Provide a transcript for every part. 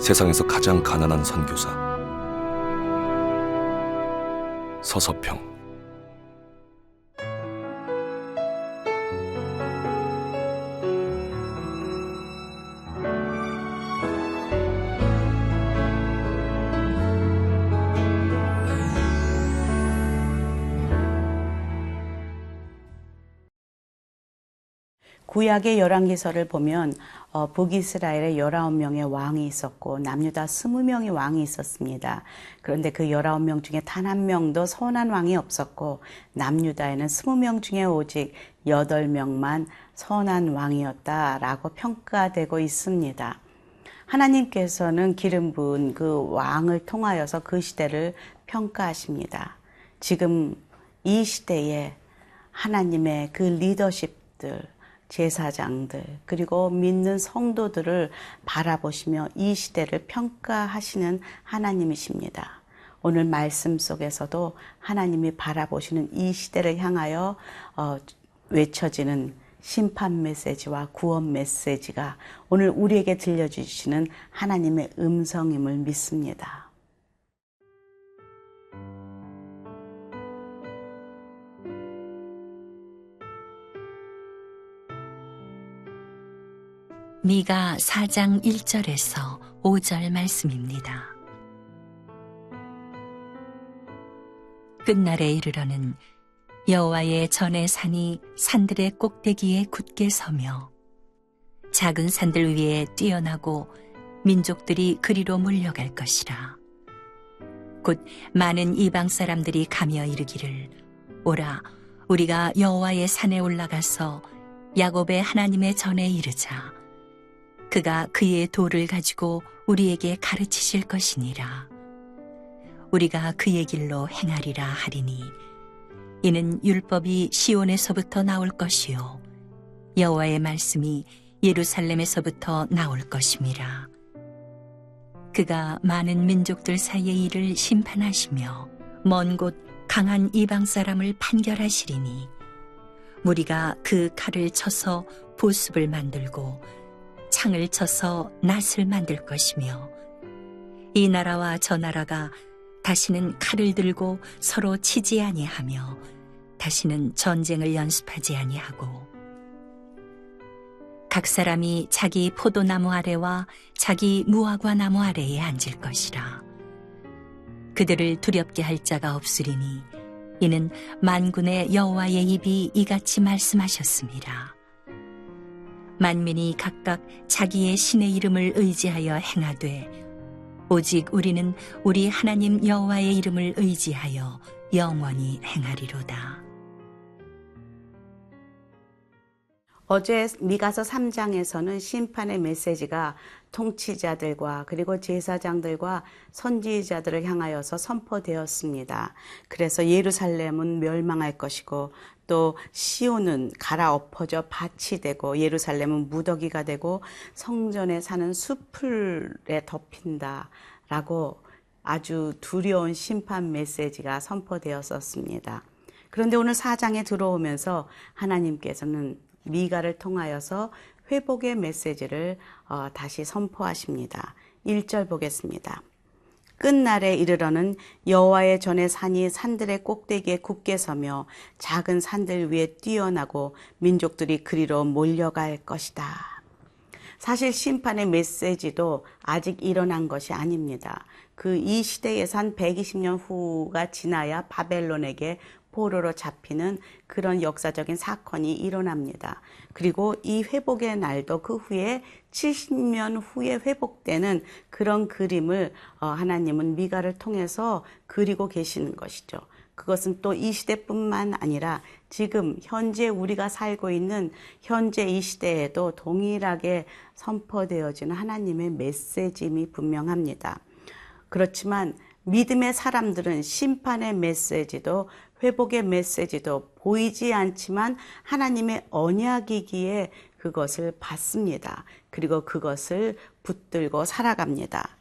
세상에서 가장 가난한 선교사 서서평. 구약의 열왕기서를 보면 북이스라엘에 19명의 왕이 있었고 남유다 20명의 왕이 있었습니다. 그런데 그 19명 중에 단 한 명도 선한 왕이 없었고 남유다에는 20명 중에 오직 8명만 선한 왕이었다라고 평가되고 있습니다. 하나님께서는 기름 부은 그 왕을 통하여서 그 시대를 평가하십니다. 지금 이 시대에 하나님의 그 리더십들, 제사장들, 그리고 믿는 성도들을 바라보시며 이 시대를 평가하시는 하나님이십니다. 오늘 말씀 속에서도 하나님이 바라보시는 이 시대를 향하여 외쳐지는 심판 메시지와 구원 메시지가 오늘 우리에게 들려주시는 하나님의 음성임을 믿습니다. 미가 4장 1절에서 5절 말씀입니다. 끝날에 이르러는 여호와의 전의 산이 산들의 꼭대기에 굳게 서며 작은 산들 위에 뛰어나고 민족들이 그리로 몰려갈 것이라. 곧 많은 이방 사람들이 가며 이르기를 오라 우리가 여호와의 산에 올라가서 야곱의 하나님의 전에 이르자. 그가 그의 도를 가지고 우리에게 가르치실 것이니라. 우리가 그의 길로 행하리라 하리니 이는 율법이 시온에서부터 나올 것이요 여호와의 말씀이 예루살렘에서부터 나올 것임이라. 그가 많은 민족들 사이의 일을 심판하시며 먼 곳 강한 이방 사람을 판결하시리니 무리가 그 칼을 쳐서 보습을 만들고 창을 쳐서 낫을 만들 것이며 이 나라와 저 나라가 다시는 칼을 들고 서로 치지 아니하며 다시는 전쟁을 연습하지 아니하고 각 사람이 자기 포도나무 아래와 자기 무화과 나무 아래에 앉을 것이라. 그들을 두렵게 할 자가 없으리니 이는 만군의 여호와의 입이 이같이 말씀하셨습니다. 만민이 각각 자기의 신의 이름을 의지하여 행하되 오직 우리는 우리 하나님 여호와의 이름을 의지하여 영원히 행하리로다. 어제 미가서 3장에서는 심판의 메시지가 통치자들과 그리고 제사장들과 선지자들을 향하여서 선포되었습니다. 그래서 예루살렘은 멸망할 것이고 또 시온은 갈아엎어져 밭이 되고 예루살렘은 무더기가 되고 성전에 사는 수풀에 덮인다라고 아주 두려운 심판 메시지가 선포되었었습니다. 그런데 오늘 4장에 들어오면서 하나님께서는 미가를 통하여서 회복의 메시지를 다시 선포하십니다. 1절 보겠습니다. 끝날에 이르러는 여호와의 전의 산이 산들의 꼭대기에 굳게 서며 작은 산들 위에 뛰어나고 민족들이 그리로 몰려갈 것이다. 사실 심판의 메시지도 아직 일어난 것이 아닙니다. 그 이 시대에 산 120년 후가 지나야 바벨론에게 포로로 잡히는 그런 역사적인 사건이 일어납니다. 그리고 이 회복의 날도 그 후에 70년 후에 회복되는 그런 그림을 하나님은 미가를 통해서 그리고 계시는 것이죠. 그것은 또 이 시대뿐만 아니라 지금 현재 우리가 살고 있는 현재 이 시대에도 동일하게 선포되어지는 하나님의 메시지임이 분명합니다. 그렇지만 믿음의 사람들은 심판의 메시지도 회복의 메시지도 보이지 않지만 하나님의 언약이기에 그것을 받습니다. 그리고 그것을 붙들고 살아갑니다.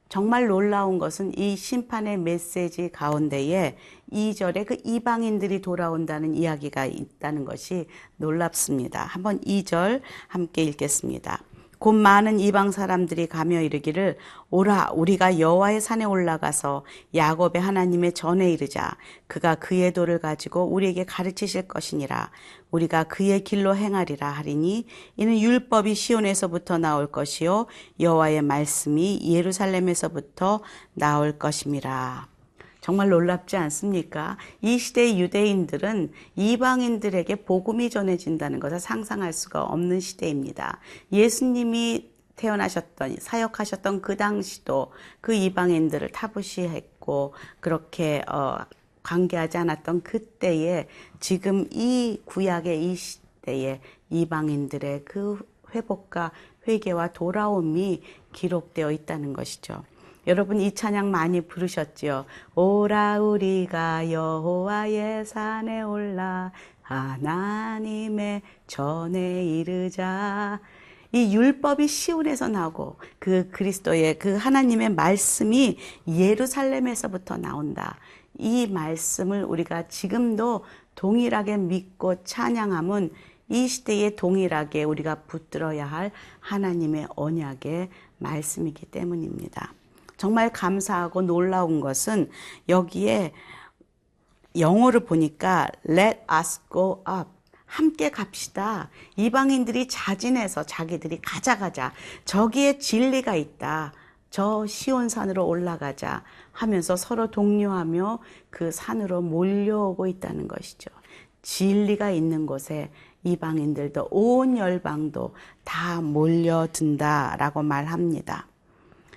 정말 놀라운 것은 이 심판의 메시지 가운데에 2절에 그 이방인들이 돌아온다는 이야기가 있다는 것이 놀랍습니다. 한번 2절 함께 읽겠습니다. 곧 많은 이방 사람들이 가며 이르기를 오라 우리가 여호와의 산에 올라가서 야곱의 하나님의 전에 이르자. 그가 그의 도를 가지고 우리에게 가르치실 것이니라. 우리가 그의 길로 행하리라 하리니 이는 율법이 시온에서부터 나올 것이요 여호와의 말씀이 예루살렘에서부터 나올 것임이라. 정말 놀랍지 않습니까? 이 시대의 유대인들은 이방인들에게 복음이 전해진다는 것을 상상할 수가 없는 시대입니다. 예수님이 태어나셨던, 사역하셨던 그 당시도 그 이방인들을 타부시했고 그렇게 관계하지 않았던 그때에 지금 이 구약의 이 시대에 이방인들의 그 회복과 회개와 돌아옴이 기록되어 있다는 것이죠. 여러분 이 찬양 많이 부르셨지요. 오라 우리가 여호와의 산에 올라 하나님의 전에 이르자. 이 율법이 시온에서 나오고 그 그리스도의 그 하나님의 말씀이 예루살렘에서부터 나온다. 이 말씀을 우리가 지금도 동일하게 믿고 찬양함은 이 시대에 동일하게 우리가 붙들어야 할 하나님의 언약의 말씀이기 때문입니다. 정말 감사하고 놀라운 것은 여기에 영어를 보니까 Let us go up. 함께 갑시다. 이방인들이 자진해서 자기들이 가자. 저기에 진리가 있다. 저 시온산으로 올라가자 하면서 서로 독려하며 그 산으로 몰려오고 있다는 것이죠. 진리가 있는 곳에 이방인들도 온 열방도 다 몰려든다라고 말합니다.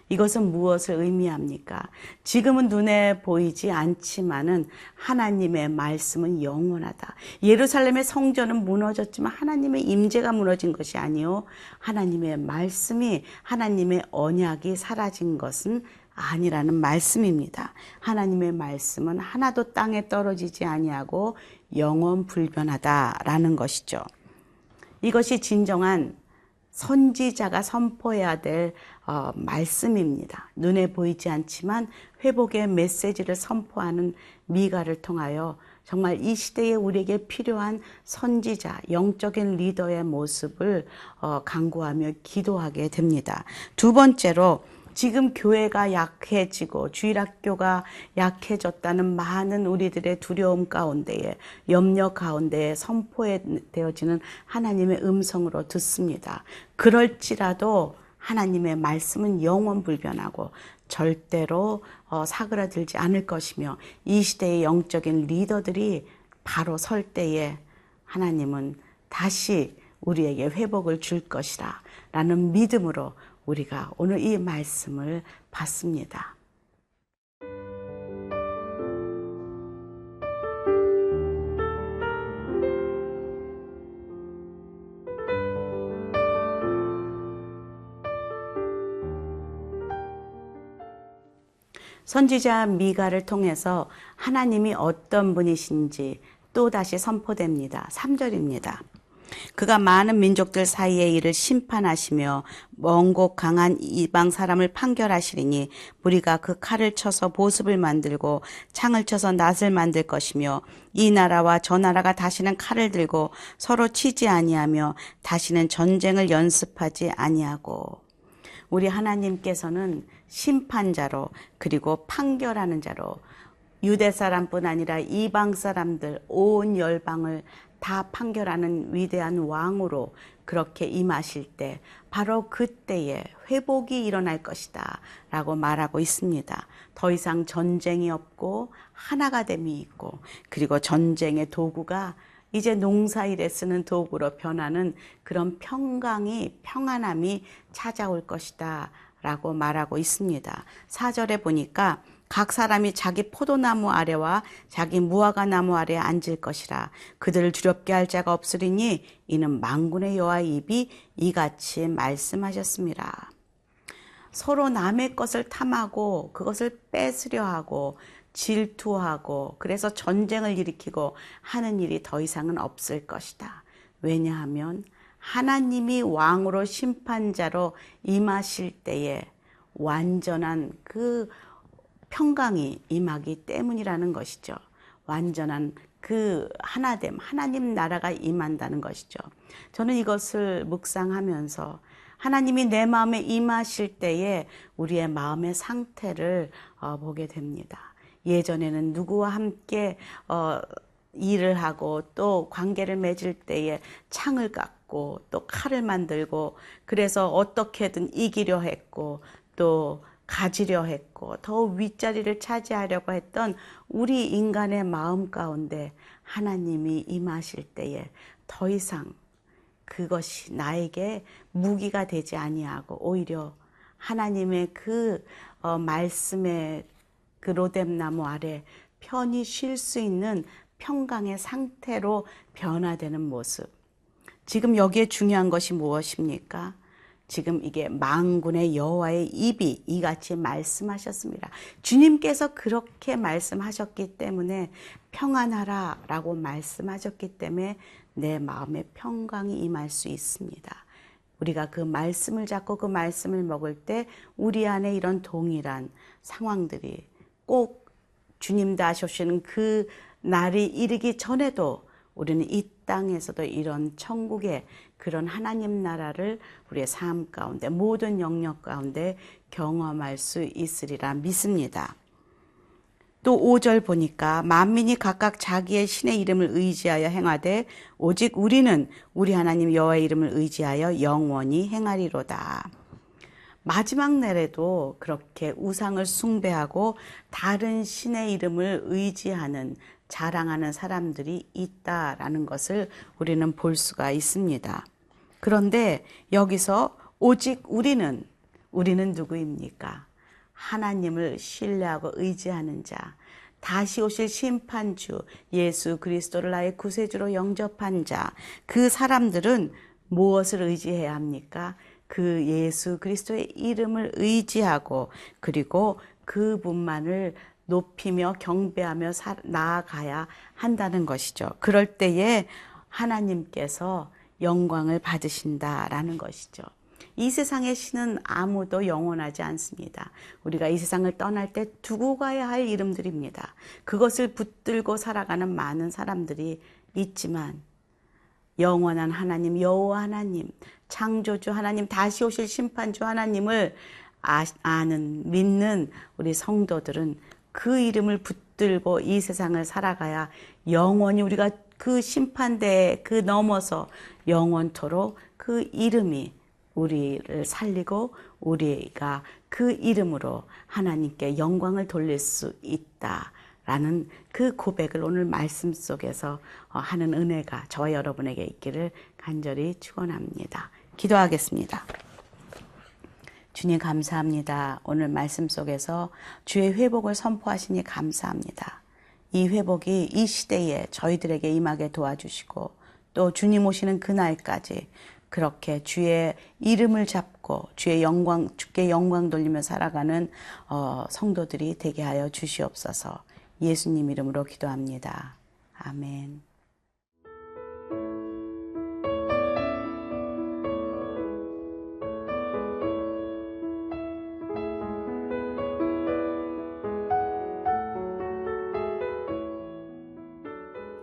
이것은 무엇을 의미합니까? 지금은 눈에 보이지 않지만은 하나님의 말씀은 영원하다. 예루살렘의 성전은 무너졌지만 하나님의 임재가 무너진 것이 아니요. 하나님의 말씀이 하나님의 언약이 사라진 것은 아니라는 말씀입니다. 하나님의 말씀은 하나도 땅에 떨어지지 아니하고 영원 불변하다라는 것이죠. 이것이 진정한 선지자가 선포해야 될 말씀입니다. 눈에 보이지 않지만 회복의 메시지를 선포하는 미가를 통하여 정말 이 시대에 우리에게 필요한 선지자, 영적인 리더의 모습을 간구하며 기도하게 됩니다. 두 번째로 지금 교회가 약해지고 주일학교가 약해졌다는 많은 우리들의 두려움 가운데에 염려 가운데에 선포되어지는 하나님의 음성으로 듣습니다. 그럴지라도 하나님의 말씀은 영원 불변하고 절대로 사그라들지 않을 것이며 이 시대의 영적인 리더들이 바로 설 때에 하나님은 다시 우리에게 회복을 줄 것이라 라는 믿음으로 우리가 오늘 이 말씀을 받습니다. 선지자 미가를 통해서 하나님이 어떤 분이신지 또다시 선포됩니다. 3절입니다. 그가 많은 민족들 사이의 일을 심판하시며 먼 곳 강한 이방 사람을 판결하시리니 무리가 그 칼을 쳐서 보습을 만들고 창을 쳐서 낫을 만들 것이며 이 나라와 저 나라가 다시는 칼을 들고 서로 치지 아니하며 다시는 전쟁을 연습하지 아니하고. 우리 하나님께서는 심판자로 그리고 판결하는 자로 유대 사람뿐 아니라 이방 사람들 온 열방을 다 판결하는 위대한 왕으로 그렇게 임하실 때 바로 그때에 회복이 일어날 것이다 라고 말하고 있습니다. 더 이상 전쟁이 없고 하나가 됨이 있고 그리고 전쟁의 도구가 이제 농사일에 쓰는 도구로 변하는 그런 평안함이 찾아올 것이다 라고 말하고 있습니다. 4절에 보니까 각 사람이 자기 포도나무 아래와 자기 무화과 나무 아래에 앉을 것이라. 그들을 두렵게 할 자가 없으리니 이는 만군의 여호와의 입이 이같이 말씀하셨습니다. 서로 남의 것을 탐하고 그것을 뺏으려 하고 질투하고 그래서 전쟁을 일으키고 하는 일이 더 이상은 없을 것이다. 왜냐하면 하나님이 왕으로 심판자로 임하실 때에 완전한 그 평강이 임하기 때문이라는 것이죠. 완전한 그 하나됨, 하나님 나라가 임한다는 것이죠. 저는 이것을 묵상하면서 하나님이 내 마음에 임하실 때에 우리의 마음의 상태를 보게 됩니다. 예전에는 누구와 함께 일을 하고 또 관계를 맺을 때에 창을 깎고 또 칼을 만들고 그래서 어떻게든 이기려 했고 또 가지려 했고 더 윗자리를 차지하려고 했던 우리 인간의 마음 가운데 하나님이 임하실 때에 더 이상 그것이 나에게 무기가 되지 아니하고 오히려 하나님의 그 말씀의 그 로뎀나무 아래 편히 쉴 수 있는 평강의 상태로 변화되는 모습. 지금 여기에 중요한 것이 무엇입니까? 지금 이게 만군의 여호와의 입이 이같이 말씀하셨습니다. 주님께서 그렇게 말씀하셨기 때문에 평안하라 라고 말씀하셨기 때문에 내 마음에 평강이 임할 수 있습니다. 우리가 그 말씀을 잡고 그 말씀을 먹을 때 우리 안에 이런 동일한 상황들이 꼭 주님 다시오시는 그 날이 이르기 전에도 우리는 이 땅에서도 이런 천국의 그런 하나님 나라를 우리의 삶 가운데 모든 영역 가운데 경험할 수 있으리라 믿습니다. 또 5절 보니까 만민이 각각 자기의 신의 이름을 의지하여 행하되 오직 우리는 우리 하나님 여호와의 이름을 의지하여 영원히 행하리로다. 마지막 날에도 그렇게 우상을 숭배하고 다른 신의 이름을 의지하는 자랑하는 사람들이 있다라는 것을 우리는 볼 수가 있습니다. 그런데 여기서 오직 우리는 누구입니까? 하나님을 신뢰하고 의지하는 자, 다시 오실 심판주 예수 그리스도를 나의 구세주로 영접한 자, 그 사람들은 무엇을 의지해야 합니까? 그 예수 그리스도의 이름을 의지하고 그리고 그분만을 높이며 경배하며 나아가야 한다는 것이죠. 그럴 때에 하나님께서 영광을 받으신다라는 것이죠. 이 세상의 신은 아무도 영원하지 않습니다. 우리가 이 세상을 떠날 때 두고 가야 할 이름들입니다. 그것을 붙들고 살아가는 많은 사람들이 있지만 영원한 하나님, 여호와 하나님, 창조주 하나님, 다시 오실 심판주 하나님을 아는, 믿는 우리 성도들은 그 이름을 붙들고 이 세상을 살아가야 영원히 우리가 그 심판대에 그 넘어서 영원토록 그 이름이 우리를 살리고 우리가 그 이름으로 하나님께 영광을 돌릴 수 있다라는 그 고백을 오늘 말씀 속에서 하는 은혜가 저와 여러분에게 있기를 간절히 축원합니다. 기도하겠습니다. 주님 감사합니다. 오늘 말씀 속에서 주의 회복을 선포하시니 감사합니다. 이 회복이 이 시대에 저희들에게 임하게 도와주시고 또 주님 오시는 그날까지 그렇게 주의 이름을 잡고 주의 영광, 주께 영광 돌리며 살아가는 성도들이 되게 하여 주시옵소서. 예수님 이름으로 기도합니다. 아멘.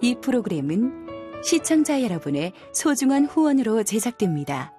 이 프로그램은 시청자 여러분의 소중한 후원으로 제작됩니다.